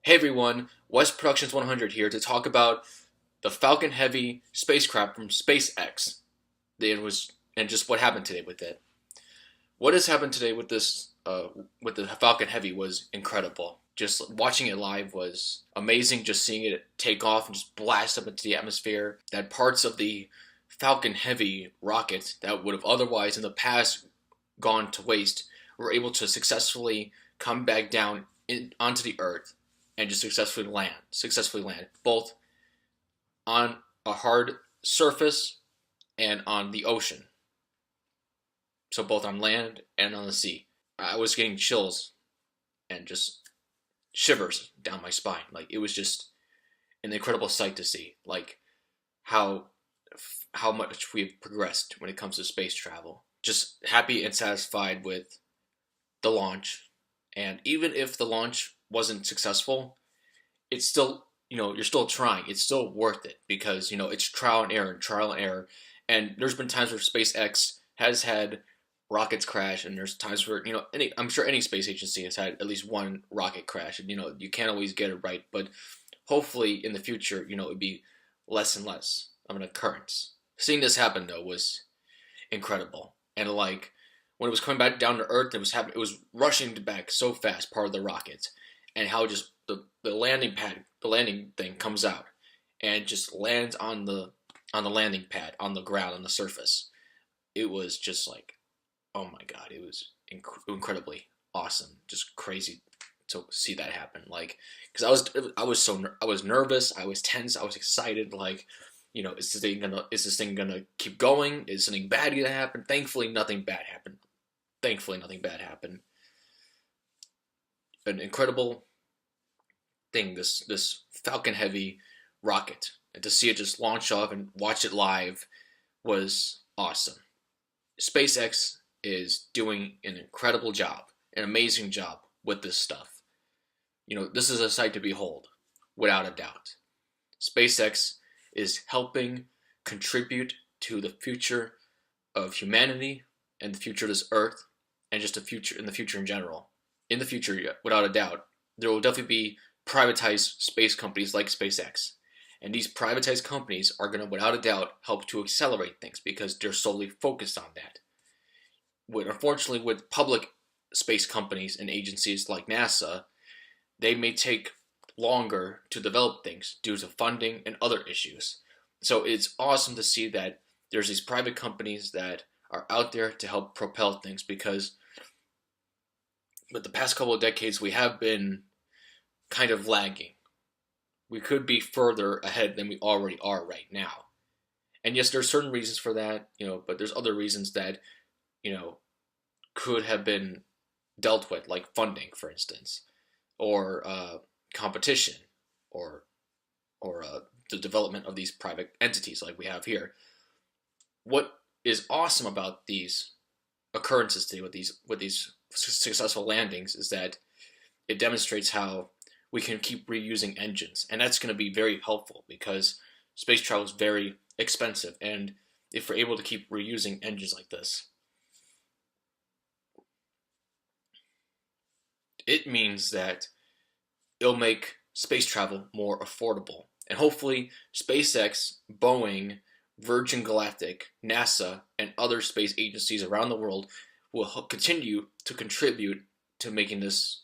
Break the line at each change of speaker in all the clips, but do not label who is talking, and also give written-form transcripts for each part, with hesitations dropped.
Hey everyone, West Productions 100 here to talk about the Falcon Heavy spacecraft from SpaceX. It was and just what happened today with it. What has happened today with with the Falcon Heavy was incredible. Just watching it live was amazing. Just seeing it take off and just blast up into the atmosphere. That parts of the Falcon Heavy rocket that would have otherwise in the past gone to waste were able to successfully come back down onto the Earth and just successfully land both on a hard surface and on the ocean. So both on land and on the sea. I was getting chills and just shivers down my spine. Like it was just an incredible sight to see. Like how how much we've progressed when it comes to space travel. Just happy and satisfied with the launch. And even if the launch wasn't successful, it's still, you're still trying. It's still worth it because, it's trial and error and trial and error. And there's been times where SpaceX has had rockets crash, and there's times where, I'm sure any space agency has had at least one rocket crash, and, you can't always get it right. But hopefully in the future, it'd be less and less of an occurrence. Seeing this happen, though, was incredible. And like, when it was coming back down to Earth, it was rushing back so fast, part of the rocket, and how just the landing pad, the landing thing comes out and just lands on the landing pad, on the ground, on the surface. It was just like, oh my god, it was incredibly awesome, just crazy to see that happen. Like, because I was nervous, I was tense, I was excited. Like, is this thing gonna keep going? Is something bad gonna happen? Thankfully, nothing bad happened. An incredible thing, this Falcon Heavy rocket, and to see it just launch off and watch it live was awesome. SpaceX is doing an incredible job, an amazing job with this stuff. This is a sight to behold, without a doubt. SpaceX is helping contribute to the future of humanity and the future of this Earth, and just the future in general. In the future, without a doubt, there will definitely be privatized space companies like SpaceX. And these privatized companies are going to, without a doubt, help to accelerate things because they're solely focused on that. Unfortunately, with public space companies and agencies like NASA, they may take longer to develop things due to funding and other issues. So it's awesome to see that there's these private companies that are out there to help propel things, because with the past couple of decades, we have been kind of lagging. We could be further ahead than we already are right now. And yes, there's certain reasons for that, but there's other reasons that, could have been dealt with, like funding, for instance, or competition, or the development of these private entities like we have here. What is awesome about these occurrences today with these successful landings is that it demonstrates how we can keep reusing engines, and that's going to be very helpful because space travel is very expensive, and if we're able to keep reusing engines like this, it means that it'll make space travel more affordable. And hopefully SpaceX, Boeing, Virgin Galactic, NASA, and other space agencies around the world will continue to contribute to making this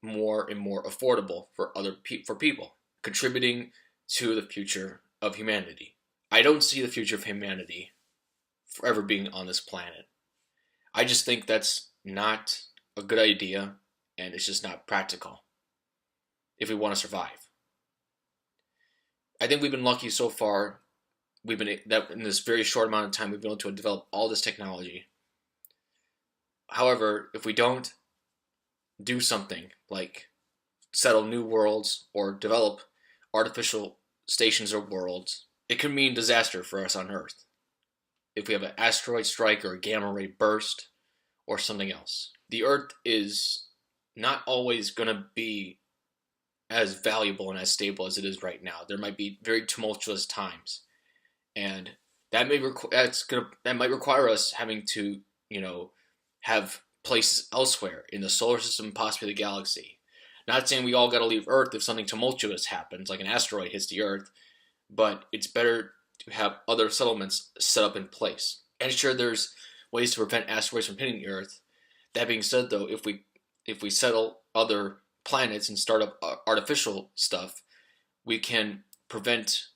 more and more affordable for for people, contributing to the future of humanity. I don't see the future of humanity forever being on this planet. I just think that's not a good idea, and it's just not practical if we want to survive. I think we've been lucky so far. That in this very short amount of time we've been able to develop all this technology. However, if we don't do something like settle new worlds or develop artificial stations or worlds, it could mean disaster for us on Earth. If we have an asteroid strike or a gamma ray burst or something else, the Earth is not always going to be as valuable and as stable as it is right now. There might be very tumultuous times, and that might require us having to, have places elsewhere in the solar system, possibly the galaxy, Not saying we all got to leave Earth if something tumultuous happens, like an asteroid hits the Earth, but it's better to have other settlements set up in place. And sure, there's ways to prevent asteroids from hitting the Earth. That being said, though, if we settle other planets and start up artificial stuff, we can prevent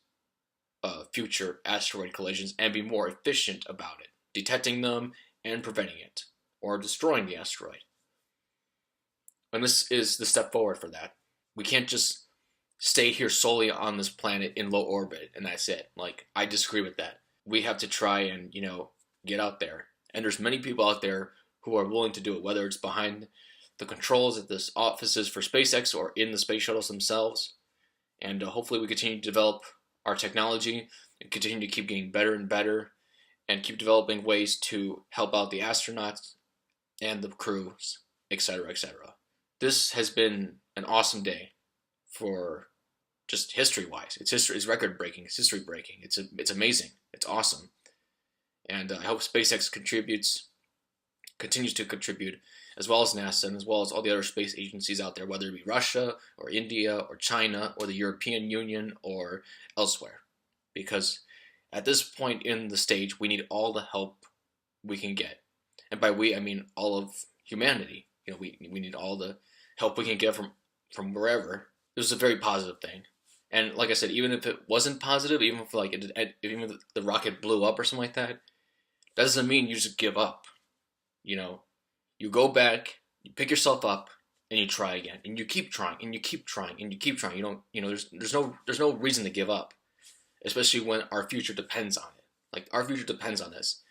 future asteroid collisions and be more efficient about it, detecting them and preventing it, or destroying the asteroid. And this is the step forward for that. We can't just stay here solely on this planet in low orbit and that's it. Like, I disagree with that. We have to try and, get out there. And there's many people out there who are willing to do it, whether it's behind the controls at this offices for SpaceX or in the space shuttles themselves. And hopefully we continue to develop our technology and continue to keep getting better and better and keep developing ways to help out the astronauts and the crews, etc., etc. This has been an awesome day for just history-wise. It's record-breaking. It's history-breaking. It's amazing. It's awesome. And I hope SpaceX continues to contribute, as well as NASA and as well as all the other space agencies out there, whether it be Russia or India or China or the European Union or elsewhere. Because at this point in the stage, we need all the help we can get. And by we, I mean all of humanity. We need all the help we can get from wherever. This is a very positive thing. And like I said, even if it wasn't positive, even if even if the rocket blew up or something like that, that doesn't mean you just give up. You go back, you pick yourself up, and you try again, and you keep trying, and you keep trying, and you keep trying. There's no reason to give up, especially when our future depends on it. Like, our future depends on this.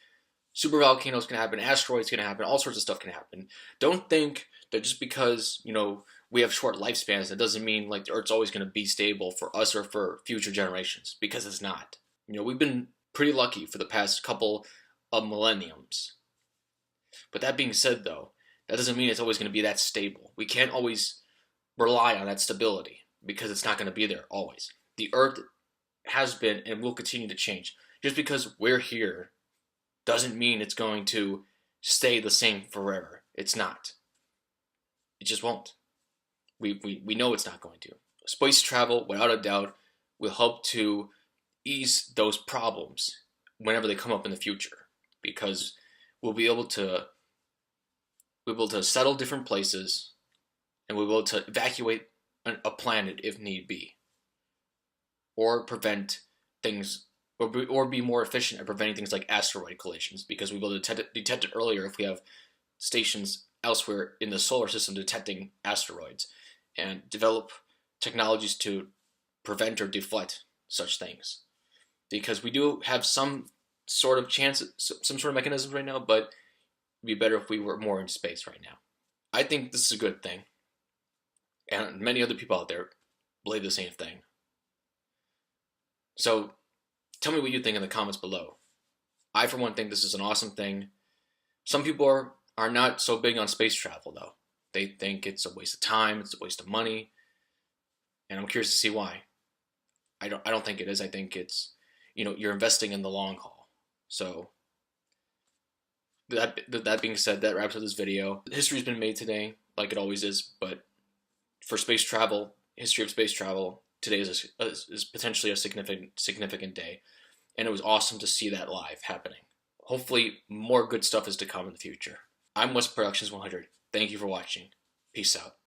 Super volcanoes can happen, asteroids can happen, all sorts of stuff can happen. Don't think that just because, we have short lifespans, that doesn't mean like the Earth's always going to be stable for us or for future generations, because it's not. We've been pretty lucky for the past couple of millenniums. But that being said, though, that doesn't mean it's always going to be that stable. We can't always rely on that stability, because it's not going to be there always. The Earth has been and will continue to change. Just because we're here doesn't mean it's going to stay the same forever. It's not. It just won't. We know it's not going to. Space travel, without a doubt, will help to ease those problems whenever they come up in the future, because we'll be able to settle different places, and we'll be able to evacuate a planet if need be, or prevent things, or be more efficient at preventing things like asteroid collisions, because we'll be able to detect it earlier if we have stations elsewhere in the solar system detecting asteroids, and develop technologies to prevent or deflect such things. Because we do have some sort of chance, some sort of mechanisms right now, but it'd be better if we were more in space right now. I think this is a good thing, and many other people out there believe the same thing. So tell me what you think in the comments below. I, for one, think this is an awesome thing. Some people are not so big on space travel, though. They think it's a waste of time, it's a waste of money, and I'm curious to see why. I don't think it is. I think it's, you're investing in the long haul. So that being said, that wraps up this video. History's been made today, like it always is, but for space travel, history of space travel, today is potentially a significant day, and it was awesome to see that live happening. Hopefully, more good stuff is to come in the future. I'm West Productions 100. Thank you for watching. Peace out.